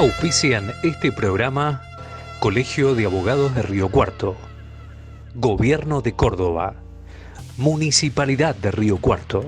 Auspician este programa Colegio de Abogados de Río Cuarto, Gobierno de Córdoba, Municipalidad de Río Cuarto.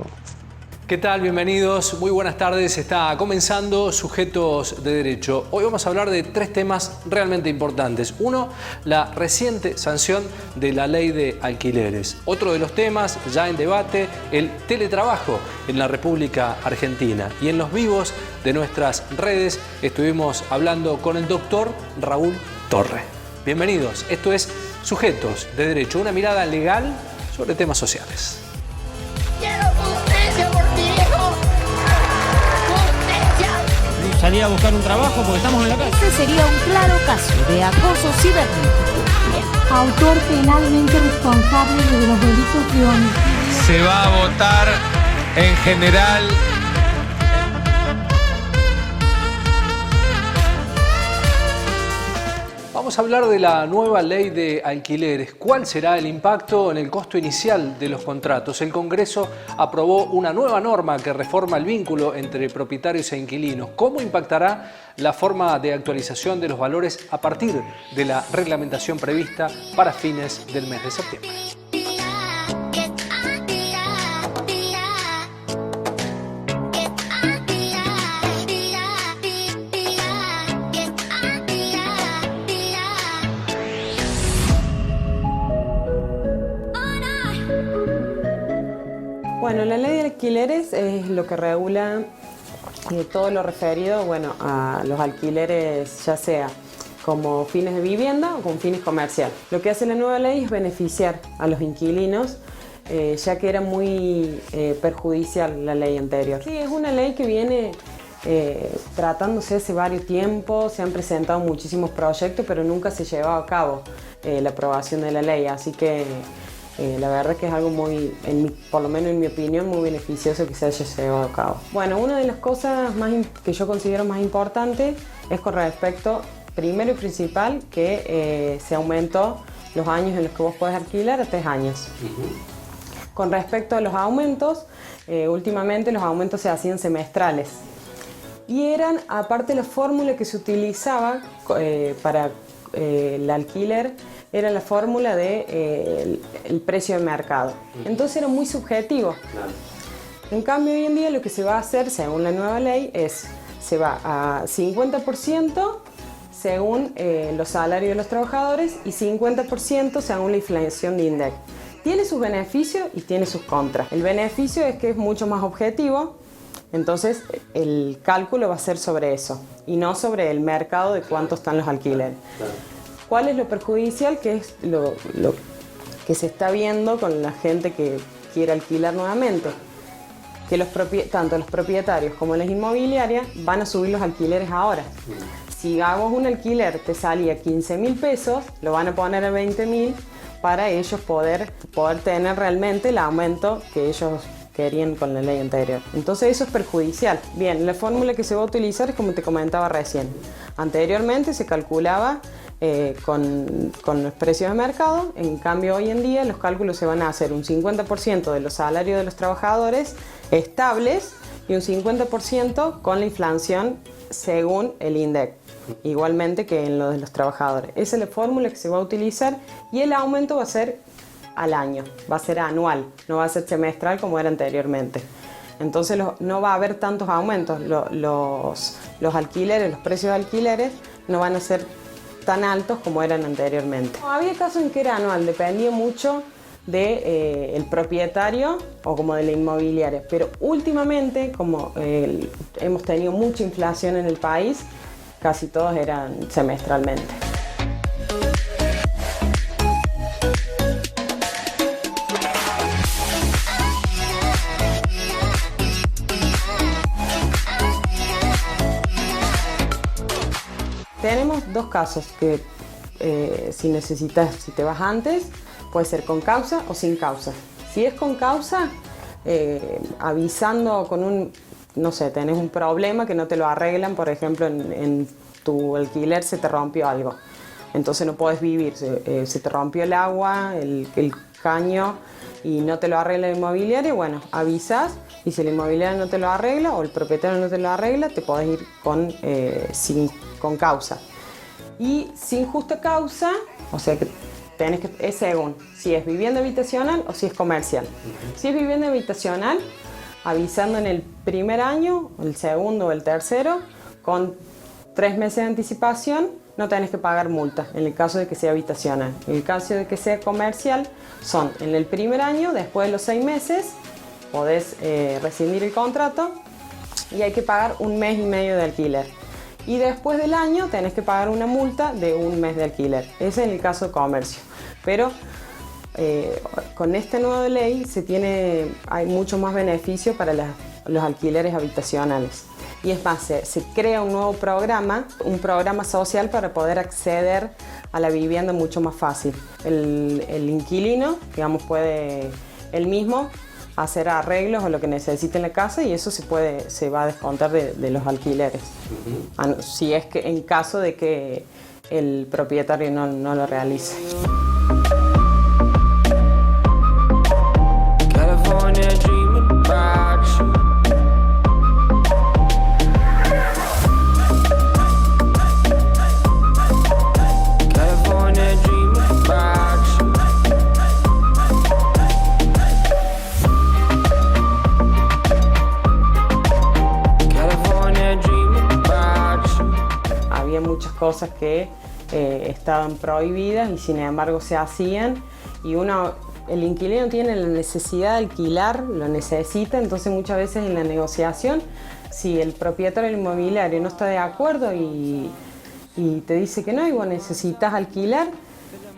¿Qué tal? Bienvenidos, muy buenas tardes. Está comenzando Sujetos de Derecho. Hoy vamos a hablar de tres temas realmente importantes. Uno, la reciente sanción de la ley de alquileres. Otro de los temas ya en debate, el teletrabajo en la República Argentina. Y en los vivos de nuestras redes estuvimos hablando con el doctor Raúl Torre. Bienvenidos, esto es Sujetos de Derecho, una mirada legal sobre temas sociales. Salir a buscar un trabajo porque estamos en la calle. Este sería un claro caso de acoso cibernético. Autor penalmente responsable de los delitos de homicidio. Se va a votar en general. Vamos a hablar de la nueva ley de alquileres. ¿Cuál será el impacto en el costo inicial de los contratos? El Congreso aprobó una nueva norma que reforma el vínculo entre propietarios e inquilinos. ¿Cómo impactará la forma de actualización de los valores a partir de la reglamentación prevista para fines del mes de septiembre? Bueno, la ley de alquileres es lo que regula todo lo referido a los alquileres, ya sea como fines de vivienda o con fines comerciales. Lo que hace la nueva ley es beneficiar a los inquilinos, ya que era muy perjudicial la ley anterior. Sí, es una ley que viene tratándose hace varios tiempos, se han presentado muchísimos proyectos, pero nunca se llevaba a cabo la aprobación de la ley, así que la verdad que es algo muy, por lo menos en mi opinión, muy beneficioso que se haya llevado a cabo. Bueno, una de las cosas que yo considero más importantes es con respecto, primero y principal, que se aumentó los años en los que vos podés alquilar a 3 años. Con respecto a los aumentos, últimamente los aumentos se hacían semestrales. Y eran, aparte la fórmula que se utilizaba para el alquiler, era la fórmula de el precio de mercado. Entonces era muy subjetivo. En cambio, hoy en día lo que se va a hacer, según la nueva ley, se va a 50% según los salarios de los trabajadores y 50% según la inflación de INDEC. Tiene sus beneficios y tiene sus contras. El beneficio es que es mucho más objetivo, entonces el cálculo va a ser sobre eso y no sobre el mercado de cuánto están los alquileres. ¿Cuál es lo perjudicial? Que es lo que se está viendo con la gente que quiere alquilar nuevamente. Que tanto los propietarios como las inmobiliarias van a subir los alquileres ahora. Si hagamos un alquiler te salía 15.000 pesos, lo van a poner a 20.000 para ellos poder tener realmente el aumento que ellos querían con la ley anterior. Entonces eso es perjudicial. Bien, la fórmula que se va a utilizar es como te comentaba recién. Anteriormente se calculaba con los precios de mercado, en cambio hoy en día los cálculos se van a hacer un 50% de los salarios de los trabajadores estables y un 50% con la inflación según el INDEC, igualmente que en lo de los trabajadores. Esa es la fórmula que se va a utilizar y el aumento va a ser al año, va a ser anual, no va a ser semestral como era anteriormente. Entonces no va a haber tantos aumentos, los alquileres, los precios de alquileres no van a ser tan altos como eran anteriormente. Había casos en que era anual, dependía mucho del propietario o como de la inmobiliaria, pero últimamente como hemos tenido mucha inflación en el país, casi todos eran semestralmente. Tenemos dos casos que si te vas antes, puede ser con causa o sin causa. Si es con causa, avisando con tenés un problema que no te lo arreglan, por ejemplo, en tu alquiler se te rompió algo. Entonces no podés vivir, se te rompió el agua, el caño, y no te lo arregla el inmobiliario, bueno, avisas y si el inmobiliario no te lo arregla o el propietario no te lo arregla, te podés ir con causa. Y sin justa causa, o sea que es según si es vivienda habitacional o si es comercial. Si es vivienda habitacional, avisando en el primer año, el segundo o el tercero, con 3 meses de anticipación, no tenés que pagar multa en el caso de que sea habitacional. En el caso de que sea comercial, son en el primer año, después de los 6 meses, podés rescindir el contrato y hay que pagar 1 mes y medio de alquiler. Y después del año tenés que pagar una multa de 1 mes de alquiler. Ese es en el caso de comercio. Pero con esta nueva ley hay mucho más beneficio para los alquileres habitacionales. Y es más, se crea un nuevo programa, un programa social para poder acceder a la vivienda mucho más fácil. El inquilino, digamos, puede él mismo hacer arreglos o lo que necesite en la casa y eso se va a descontar de los alquileres. Si es que en caso de que el propietario no lo realice. Había muchas cosas que estaban prohibidas y sin embargo se hacían y el inquilino tiene la necesidad de alquilar, lo necesita, entonces muchas veces en la negociación, si el propietario del inmobiliario no está de acuerdo y te dice que no y vos necesitas alquilar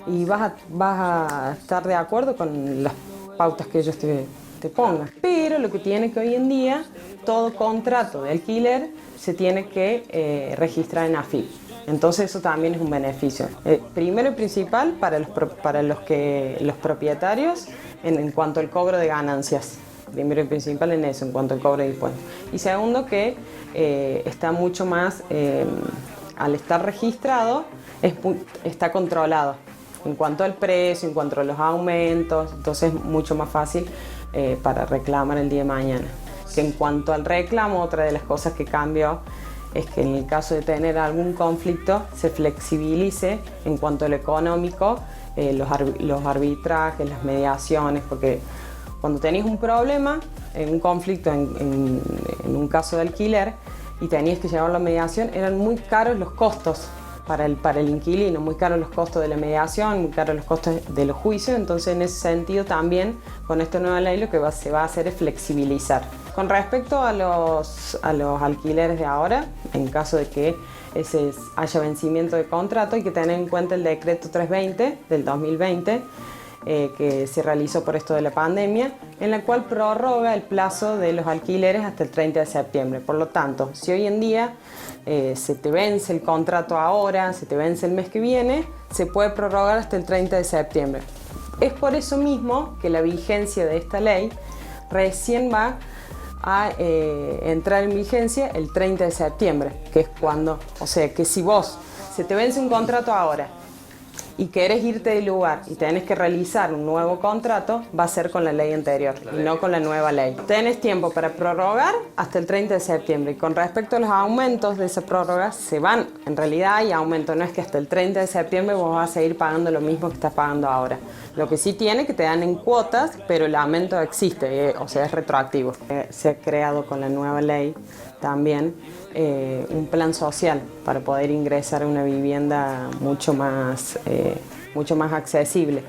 y vas a estar de acuerdo con las pautas que ellos te pongan. Pero lo que tiene que hoy en día, todo contrato de alquiler se tiene que registrar en AFIP. Entonces eso también es un beneficio. Primero y principal para los propietarios en cuanto al cobro de ganancias. Primero y principal en eso, en cuanto al cobro de impuestos. Y segundo que está mucho más, al estar registrado, está controlado. En cuanto al precio, en cuanto a los aumentos, entonces es mucho más fácil para reclamar el día de mañana. Que en cuanto al reclamo, otra de las cosas que cambió es que en el caso de tener algún conflicto se flexibilice en cuanto a lo económico, los arbitrajes, las mediaciones, porque cuando tenéis un problema, un conflicto en un caso de alquiler y tenías que llevar la mediación, eran muy caros los costos para el inquilino, muy caros los costos de la mediación, muy caros los costos de los juicios, entonces en ese sentido también con esta nueva ley lo que se va a hacer es flexibilizar. Con respecto a los alquileres de ahora, en caso de que haya vencimiento de contrato, hay que tener en cuenta el decreto 320 del 2020, que se realizó por esto de la pandemia, en la cual prorroga el plazo de los alquileres hasta el 30 de septiembre. Por lo tanto, si hoy en día se te vence el contrato ahora, se te vence el mes que viene, se puede prorrogar hasta el 30 de septiembre. Es por eso mismo que la vigencia de esta ley recién va a entrar en vigencia el 30 de septiembre, que es cuando, o sea, que si vos se te vence un contrato ahora y querés irte del lugar y tenés que realizar un nuevo contrato, va a ser con la ley anterior y no con la nueva ley. Tenés tiempo para prorrogar hasta el 30 de septiembre y con respecto a los aumentos de esa prórroga, en realidad hay aumento, no es que hasta el 30 de septiembre vos vas a seguir pagando lo mismo que estás pagando ahora. Lo que sí tiene que te dan en cuotas, pero el aumento existe, o sea, es retroactivo. Se ha creado con la nueva ley también un plan social para poder ingresar a una vivienda mucho más accesible.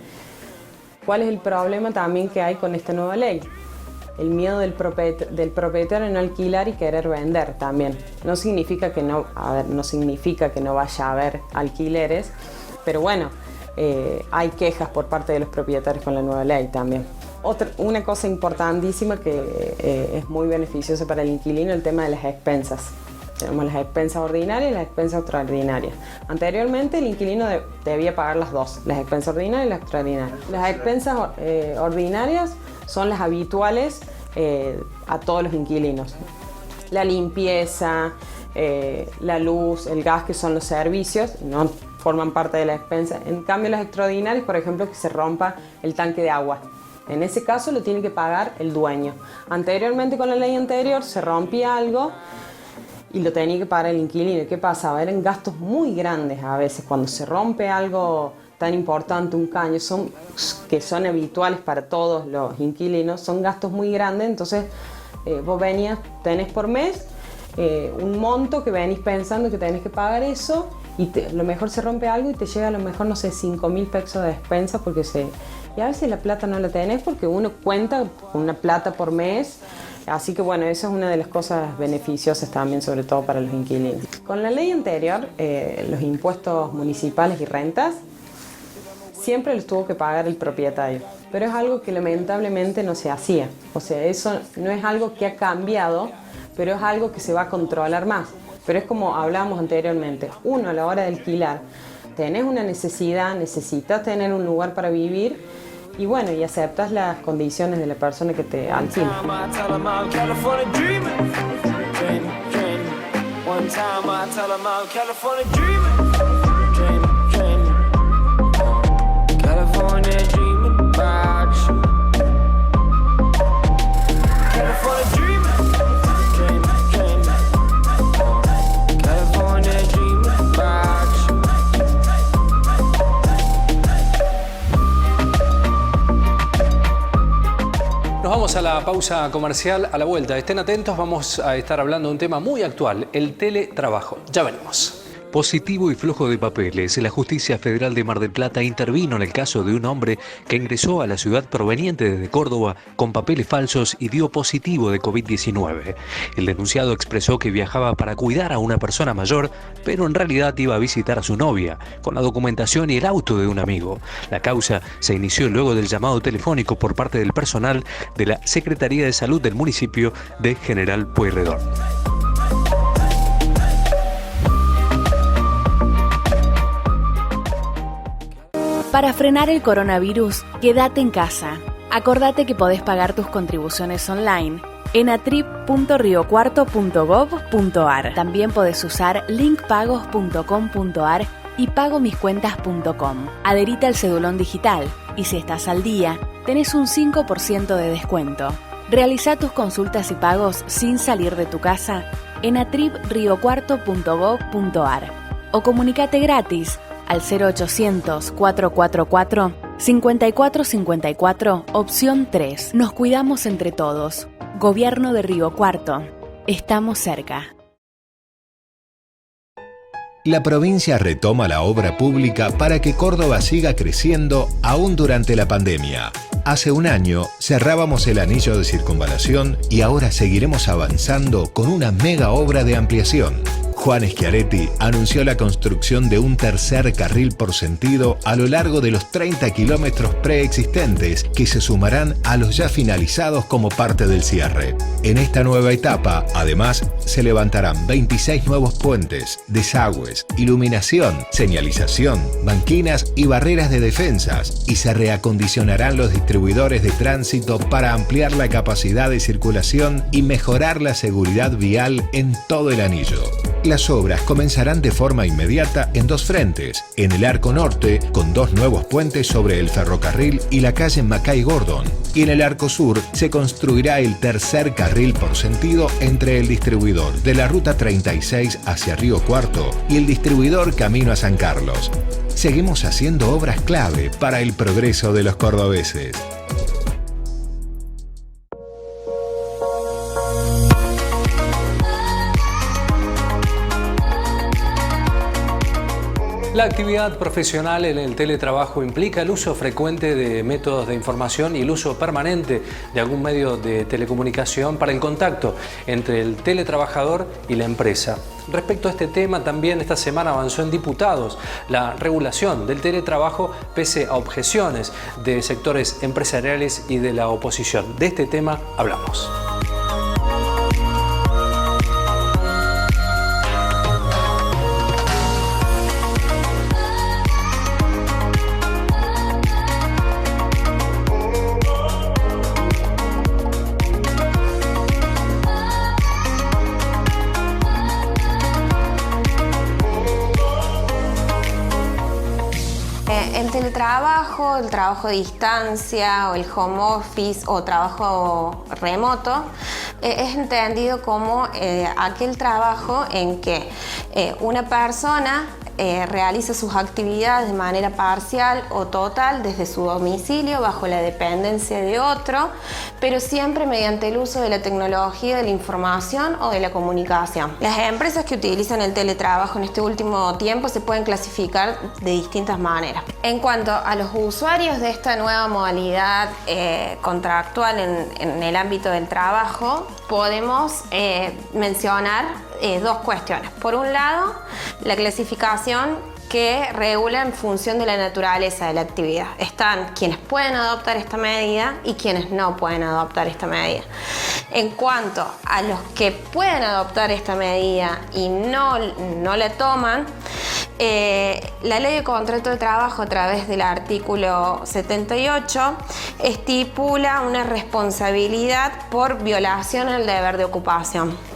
¿Cuál es el problema también que hay con esta nueva ley? El miedo del propietario en no alquilar y querer vender también. No significa que no vaya a haber alquileres, pero bueno, hay quejas por parte de los propietarios con la nueva ley también. Una cosa importantísima que es muy beneficiosa para el inquilino, el tema de las expensas. Tenemos las expensas ordinarias y las expensas extraordinarias. Anteriormente el inquilino debía pagar las dos, las expensas ordinarias y las extraordinarias. Las expensas ordinarias son las habituales a todos los inquilinos. La limpieza, la luz, el gas, que son los servicios, no forman parte de la expensa. En cambio las extraordinarias, por ejemplo, que se rompa el tanque de agua. En ese caso lo tiene que pagar el dueño. Anteriormente, con la ley anterior, se rompía algo y lo tenía que pagar el inquilino. ¿Qué pasaba? Eran gastos muy grandes a veces. Cuando se rompe algo tan importante, un caño, que son habituales para todos los inquilinos, son gastos muy grandes. Entonces vos tenés por mes un monto que venís pensando que tenés que pagar eso, y lo mejor se rompe algo y te llega a lo mejor, no sé, 5.000 pesos de despensa y a veces la plata no la tenés porque uno cuenta con una plata por mes. Así que bueno, eso es una de las cosas beneficiosas también, sobre todo para los inquilinos. Con la ley anterior, los impuestos municipales y rentas siempre los tuvo que pagar el propietario, pero es algo que lamentablemente no se hacía. O sea, eso no es algo que ha cambiado, pero es algo que se va a controlar más. Pero es como hablábamos anteriormente, uno a la hora de alquilar, tenés una necesidad, necesitas tener un lugar para vivir, y bueno, y aceptas las condiciones de la persona que te alquila. Nos vamos a la pausa comercial. A la vuelta, estén atentos, vamos a estar hablando de un tema muy actual, el teletrabajo. Ya venimos. Positivo y flojo de papeles, la Justicia Federal de Mar del Plata intervino en el caso de un hombre que ingresó a la ciudad proveniente desde Córdoba con papeles falsos y dio positivo de COVID-19. El denunciado expresó que viajaba para cuidar a una persona mayor, pero en realidad iba a visitar a su novia, con la documentación y el auto de un amigo. La causa se inició luego del llamado telefónico por parte del personal de la Secretaría de Salud del municipio de General Pueyrredón. Para frenar el coronavirus, quédate en casa. Acordate que podés pagar tus contribuciones online en atrip.riocuarto.gov.ar. También podés usar linkpagos.com.ar y pagomiscuentas.com. Adherite al cedulón digital y si estás al día, tenés un 5% de descuento. Realizá tus consultas y pagos sin salir de tu casa en atripriocuarto.gov.ar o comunicate gratis al 0800-444-5454, opción 3. Nos cuidamos entre todos. Gobierno de Río Cuarto. Estamos cerca. La provincia retoma la obra pública para que Córdoba siga creciendo aún durante la pandemia. Hace un año cerrábamos el anillo de circunvalación y ahora seguiremos avanzando con una mega obra de ampliación. Juan Schiaretti anunció la construcción de un tercer carril por sentido a lo largo de los 30 kilómetros preexistentes que se sumarán a los ya finalizados como parte del cierre. En esta nueva etapa, además, se levantarán 26 nuevos puentes, desagües, iluminación, señalización, banquinas y barreras de defensas, y se reacondicionarán los distribuidores de tránsito para ampliar la capacidad de circulación y mejorar la seguridad vial en todo el anillo. Las obras comenzarán de forma inmediata en dos frentes. En el Arco Norte, con 2 nuevos puentes sobre el ferrocarril y la calle Macay Gordon. Y en el Arco Sur se construirá el tercer carril por sentido entre el distribuidor de la Ruta 36 hacia Río Cuarto y el distribuidor camino a San Carlos. Seguimos haciendo obras clave para el progreso de los cordobeses. La actividad profesional en el teletrabajo implica el uso frecuente de métodos de información y el uso permanente de algún medio de telecomunicación para el contacto entre el teletrabajador y la empresa. Respecto a este tema, también esta semana avanzó en diputados la regulación del teletrabajo pese a objeciones de sectores empresariales y de la oposición. De este tema hablamos. El teletrabajo teletrabajo, el trabajo a distancia o el home office o trabajo remoto es entendido como aquel trabajo en que una persona realiza sus actividades de manera parcial o total desde su domicilio bajo la dependencia de otro, pero siempre mediante el uso de la tecnología, de la información o de la comunicación. Las empresas que utilizan el teletrabajo en este último tiempo se pueden clasificar de distintas maneras. En cuanto a los usuarios de esta nueva modalidad contractual en el ámbito del trabajo, podemos mencionar dos cuestiones. Por un lado, la clasificación que regula en función de la naturaleza de la actividad. Están quienes pueden adoptar esta medida y quienes no pueden adoptar esta medida. En cuanto a los que pueden adoptar esta medida y no la toman, la ley de contrato de trabajo a través del artículo 78 estipula una responsabilidad por violación al deber de ocupación.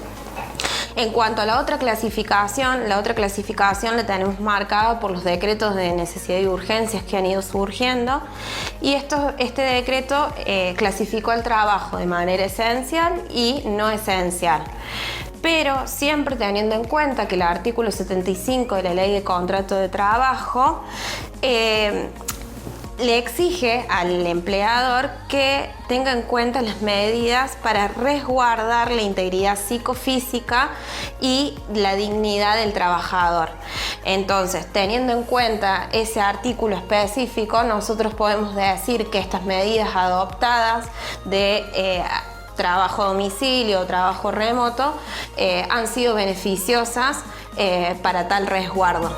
En cuanto a la otra clasificación la tenemos marcada por los decretos de necesidad y urgencias que han ido surgiendo, y este decreto clasificó el trabajo de manera esencial y no esencial. Pero siempre teniendo en cuenta que el artículo 75 de la Ley de Contrato de Trabajo le exige al empleador que tenga en cuenta las medidas para resguardar la integridad psicofísica y la dignidad del trabajador. Entonces, teniendo en cuenta ese artículo específico, nosotros podemos decir que estas medidas adoptadas de trabajo a domicilio o trabajo remoto han sido beneficiosas para tal resguardo.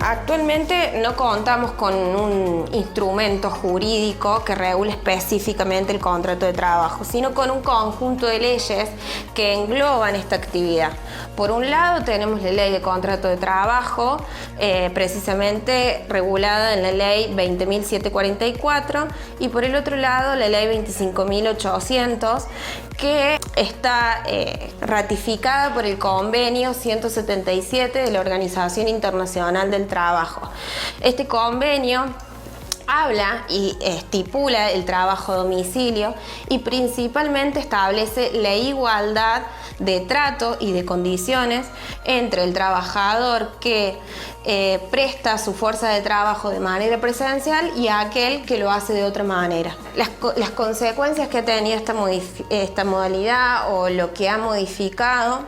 Actualmente no contamos con un instrumento jurídico que regule específicamente el contrato de trabajo, sino con un conjunto de leyes que engloban esta actividad. Por un lado tenemos la Ley de Contrato de Trabajo, precisamente regulada en la Ley 20.744, y por el otro lado la Ley 25.800, que está ratificada por el Convenio 177 de la Organización Internacional del Trabajo. Este convenio habla y estipula el trabajo a domicilio y principalmente establece la igualdad de trato y de condiciones entre el trabajador que presta su fuerza de trabajo de manera presencial y aquel que lo hace de otra manera. Las consecuencias que ha tenido esta modalidad o lo que ha modificado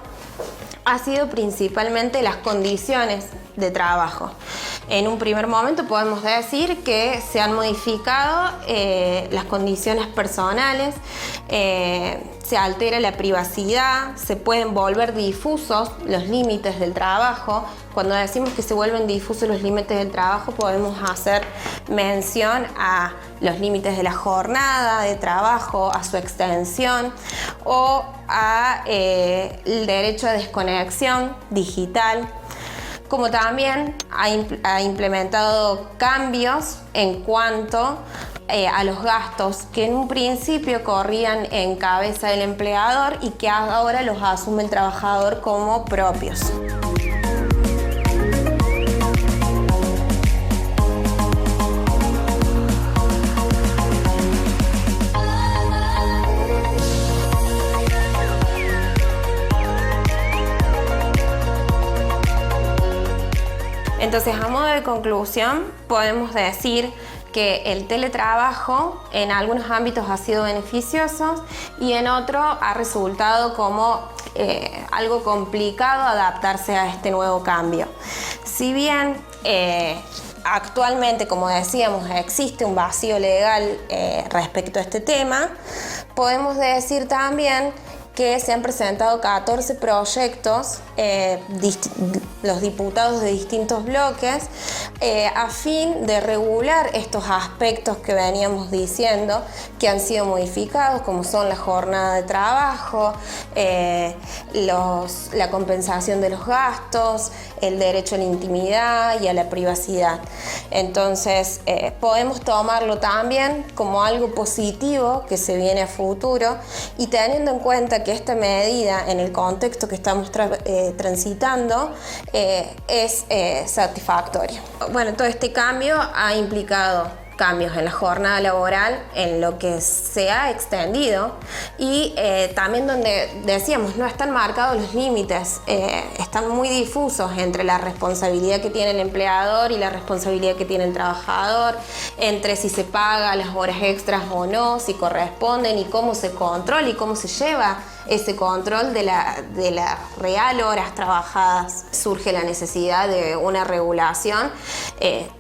ha sido principalmente las condiciones de trabajo. En un primer momento podemos decir que se han modificado las condiciones personales, se altera la privacidad, se pueden volver difusos los límites del trabajo. Cuando decimos que se vuelven difusos los límites del trabajo, podemos hacer mención a los límites de la jornada de trabajo, a su extensión o a el derecho a desconexión digital, como también ha implementado cambios en cuanto a los gastos que en un principio corrían en cabeza del empleador y que ahora los asume el trabajador como propios. Entonces, a modo de conclusión, podemos decir que el teletrabajo en algunos ámbitos ha sido beneficioso y en otros ha resultado como algo complicado adaptarse a este nuevo cambio. Si bien actualmente, como decíamos, existe un vacío legal respecto a este tema, podemos decir también que se han presentado 14 proyectos los diputados de distintos bloques, a fin de regular estos aspectos que veníamos diciendo que han sido modificados, como son la jornada de trabajo, la compensación de los gastos, el derecho a la intimidad y a la privacidad. Entonces, podemos tomarlo también como algo positivo que se viene a futuro, y teniendo en cuenta que esta medida, en el contexto que estamos transitando, es satisfactoria. Bueno, todo este cambio ha implicado cambios en la jornada laboral, en lo que se ha extendido, y también donde decíamos no están marcados los límites, están muy difusos entre la responsabilidad que tiene el empleador y la responsabilidad que tiene el trabajador, entre si se paga las horas extras o no, si corresponden, y cómo se controla y cómo se lleva ese control de la real horas trabajadas. Surge la necesidad de una regulación,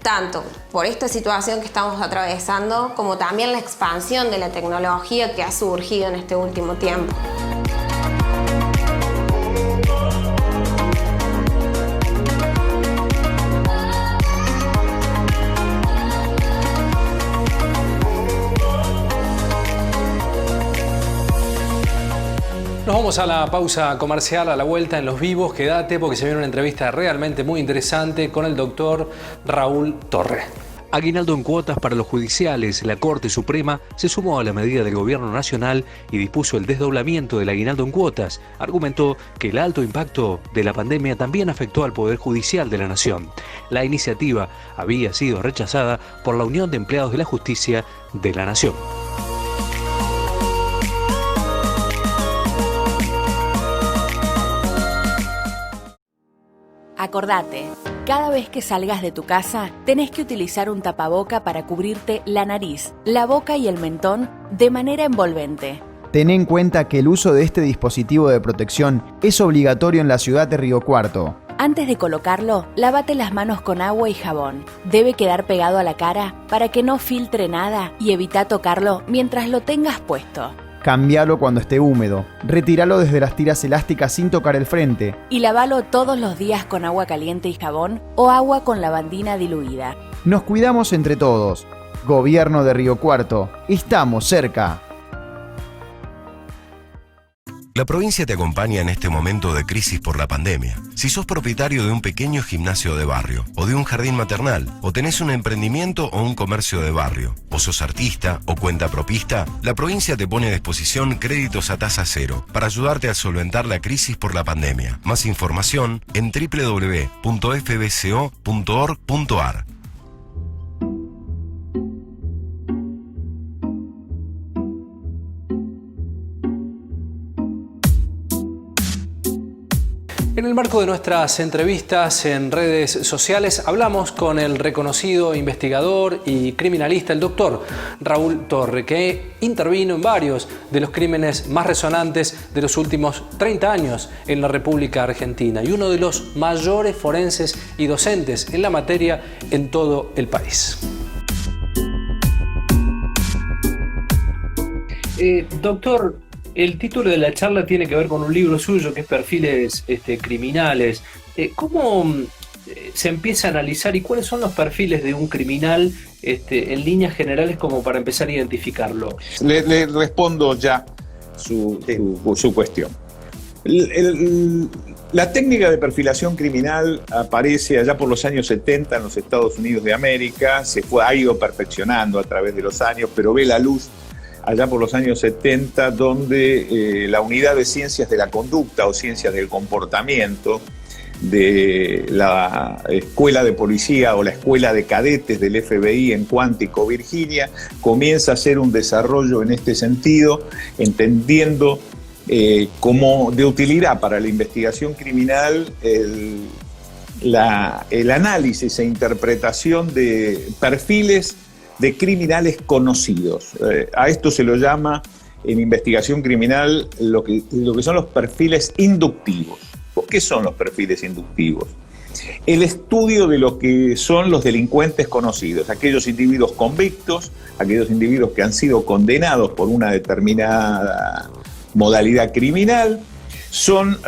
tanto por esta situación que estamos atravesando, como también la expansión de la tecnología que ha surgido en este último tiempo. Nos vamos a la pausa comercial, a la vuelta en Los Vivos. Quédate porque se viene una entrevista realmente muy interesante con el doctor Raúl Torre. Aguinaldo en cuotas para los judiciales. La Corte Suprema se sumó a la medida del Gobierno Nacional y dispuso el desdoblamiento del aguinaldo en cuotas. Argumentó que el alto impacto de la pandemia también afectó al Poder Judicial de la Nación. La iniciativa había sido rechazada por la Unión de Empleados de la Justicia de la Nación. Acordate, cada vez que salgas de tu casa, tenés que utilizar un tapaboca para cubrirte la nariz, la boca y el mentón de manera envolvente. Ten en cuenta que el uso de este dispositivo de protección es obligatorio en la ciudad de Río Cuarto. Antes de colocarlo, lávate las manos con agua y jabón. Debe quedar pegado a la cara para que no filtre nada y evita tocarlo mientras lo tengas puesto. Cambialo cuando esté húmedo. Retíralo desde las tiras elásticas sin tocar el frente. Y lavalo todos los días con agua caliente y jabón o agua con lavandina diluida. Nos cuidamos entre todos. Gobierno de Río Cuarto. Estamos cerca. La provincia te acompaña en este momento de crisis por la pandemia. Si sos propietario de un pequeño gimnasio de barrio, o de un jardín maternal, o tenés un emprendimiento o un comercio de barrio, o sos artista o cuentapropista, la provincia te pone a disposición créditos a tasa cero para ayudarte a solventar la crisis por la pandemia. Más información en www.fbco.org.ar. En el marco de nuestras entrevistas en redes sociales hablamos con el reconocido investigador y criminalista, el doctor Raúl Torre, que intervino en varios de los crímenes más resonantes de los últimos 30 años en la República Argentina y uno de los mayores forenses y docentes en la materia en todo el país. Doctor, el título de la charla tiene que ver con un libro suyo que es Perfiles criminales. ¿Cómo se empieza a analizar y cuáles son los perfiles de un criminal en líneas generales como para empezar a identificarlo? Le respondo ya su cuestión. La técnica de perfilación criminal aparece allá por los años 70 en los Estados Unidos de América, ha ido perfeccionando a través de los años, pero ve la luz allá por los años 70, donde la unidad de ciencias de la conducta o ciencias del comportamiento de la escuela de policía o la escuela de cadetes del FBI en Quantico, Virginia, comienza a hacer un desarrollo en este sentido, entendiendo como de utilidad para la investigación criminal el análisis e interpretación de perfiles de criminales conocidos. A esto se lo llama en investigación criminal lo que son los perfiles inductivos. ¿Qué son los perfiles inductivos? El estudio de lo que son los delincuentes conocidos, aquellos individuos convictos, aquellos individuos que han sido condenados por una determinada modalidad criminal, son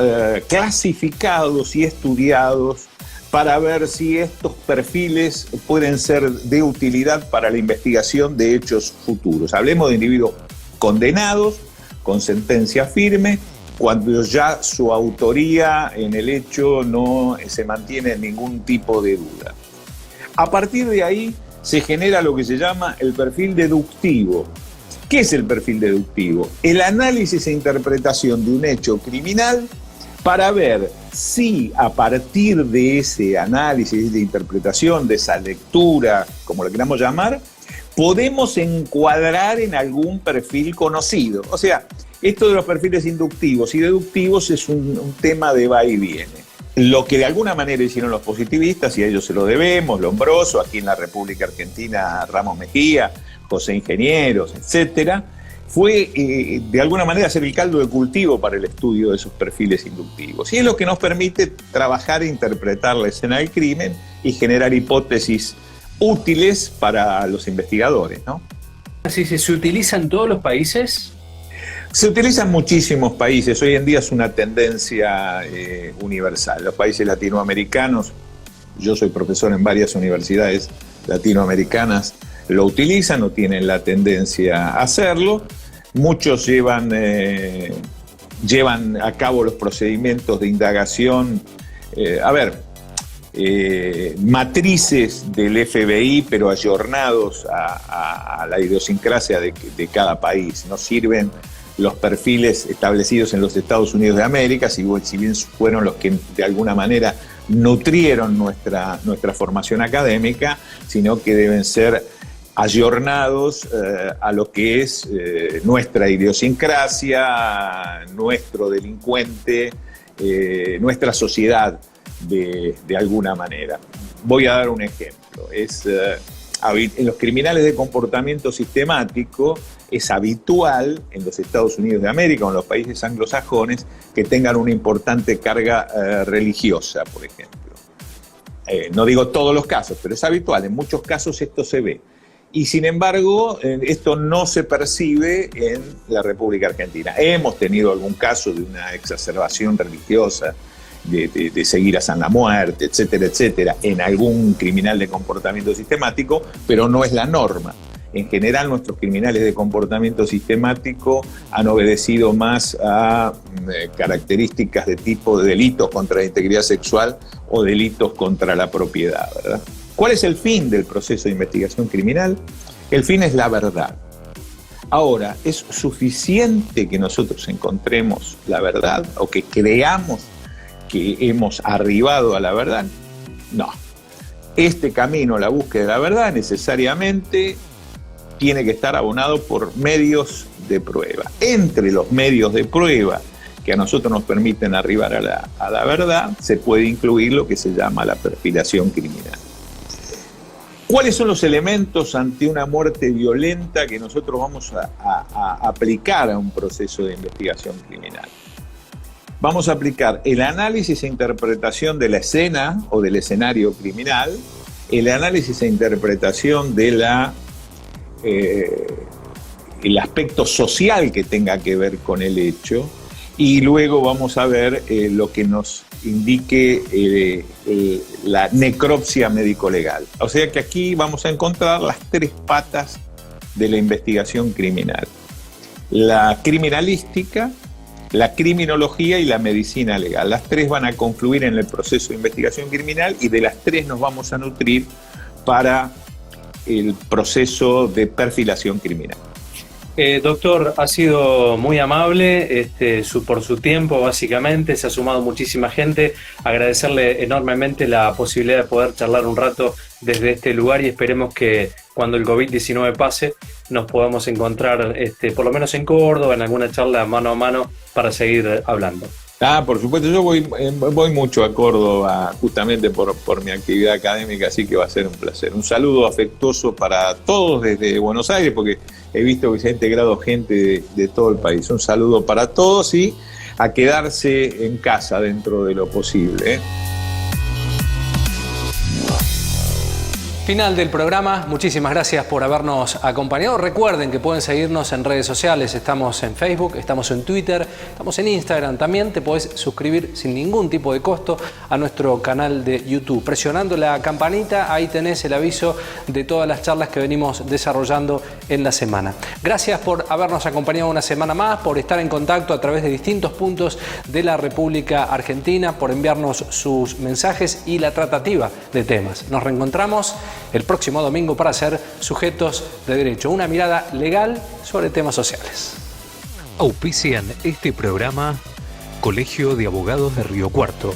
clasificados y estudiados para ver si estos perfiles pueden ser de utilidad para la investigación de hechos futuros. Hablemos de individuos condenados, con sentencia firme, cuando ya su autoría en el hecho no se mantiene ningún tipo de duda. A partir de ahí se genera lo que se llama el perfil deductivo. ¿Qué es el perfil deductivo? El análisis e interpretación de un hecho criminal para ver si a partir de ese análisis, de interpretación, de esa lectura, como lo queramos llamar, podemos encuadrar en algún perfil conocido. O sea, esto de los perfiles inductivos y deductivos es un tema de va y viene. Lo que de alguna manera hicieron los positivistas, y a ellos se lo debemos, Lombroso, aquí en la República Argentina, Ramos Mejía, José Ingenieros, etcétera, fue de alguna manera hacer el caldo de cultivo para el estudio de esos perfiles inductivos. Y es lo que nos permite trabajar e interpretar la escena del crimen y generar hipótesis útiles para los investigadores, ¿no? Así ¿se utiliza en todos los países? Se utiliza en muchísimos países. Hoy en día es una tendencia universal. Los países latinoamericanos, yo soy profesor en varias universidades latinoamericanas, lo utilizan o tienen la tendencia a hacerlo. Muchos llevan a cabo los procedimientos de indagación, matrices del FBI, pero ayornados a la idiosincrasia de cada país. No sirven los perfiles establecidos en los Estados Unidos de América, si bien fueron los que de alguna manera nutrieron nuestra formación académica, sino que deben ser ayornados a lo que es nuestra idiosincrasia, nuestro delincuente, nuestra sociedad de alguna manera. Voy a dar un ejemplo. En los criminales de comportamiento sistemático es habitual en los Estados Unidos de América o en los países anglosajones que tengan una importante carga religiosa, por ejemplo. No digo todos los casos, pero es habitual. En muchos casos esto se ve. Y sin embargo, esto no se percibe en la República Argentina. Hemos tenido algún caso de una exacerbación religiosa, de seguir a San la Muerte, etcétera, etcétera, en algún criminal de comportamiento sistemático, pero no es la norma. En general, nuestros criminales de comportamiento sistemático han obedecido más a características de tipo de delitos contra la integridad sexual o delitos contra la propiedad, ¿verdad? ¿Cuál es el fin del proceso de investigación criminal? El fin es la verdad. Ahora, ¿es suficiente que nosotros encontremos la verdad o que creamos que hemos arribado a la verdad? No. Este camino, la búsqueda de la verdad, necesariamente tiene que estar abonado por medios de prueba. Entre los medios de prueba que a nosotros nos permiten arribar a la verdad, se puede incluir lo que se llama la perfilación criminal. ¿Cuáles son los elementos ante una muerte violenta que nosotros vamos a aplicar a un proceso de investigación criminal? Vamos a aplicar el análisis e interpretación de la escena o del escenario criminal, el análisis e interpretación de el aspecto social que tenga que ver con el hecho, y luego vamos a ver lo que nos indique la necropsia médico-legal. O sea que aquí vamos a encontrar las tres patas de la investigación criminal: la criminalística, la criminología y la medicina legal. Las tres van a confluir en el proceso de investigación criminal y de las tres nos vamos a nutrir para el proceso de perfilación criminal. Doctor, ha sido muy amable por su tiempo, básicamente. Se ha sumado muchísima gente. Agradecerle enormemente la posibilidad de poder charlar un rato desde este lugar y esperemos que cuando el COVID-19 pase nos podamos encontrar por lo menos en Córdoba, en alguna charla mano a mano para seguir hablando. Por supuesto, yo voy mucho a Córdoba justamente por mi actividad académica, así que va a ser un placer. Un saludo afectuoso para todos desde Buenos Aires, porque he visto que se ha integrado gente de todo el país. Un saludo para todos y a quedarse en casa dentro de lo posible, Final del programa, muchísimas gracias por habernos acompañado. Recuerden que pueden seguirnos en redes sociales, estamos en Facebook, estamos en Twitter, estamos en Instagram también. Te podés suscribir sin ningún tipo de costo a nuestro canal de YouTube. Presionando la campanita, ahí tenés el aviso de todas las charlas que venimos desarrollando en la semana. Gracias por habernos acompañado una semana más, por estar en contacto a través de distintos puntos de la República Argentina, por enviarnos sus mensajes y la tratativa de temas. Nos reencontramos el próximo domingo para ser sujetos de derecho, una mirada legal sobre temas sociales. Auspician este programa Colegio de Abogados de Río Cuarto,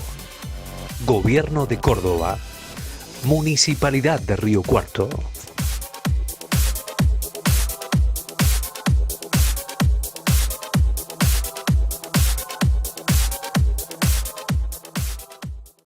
Gobierno de Córdoba, Municipalidad de Río Cuarto.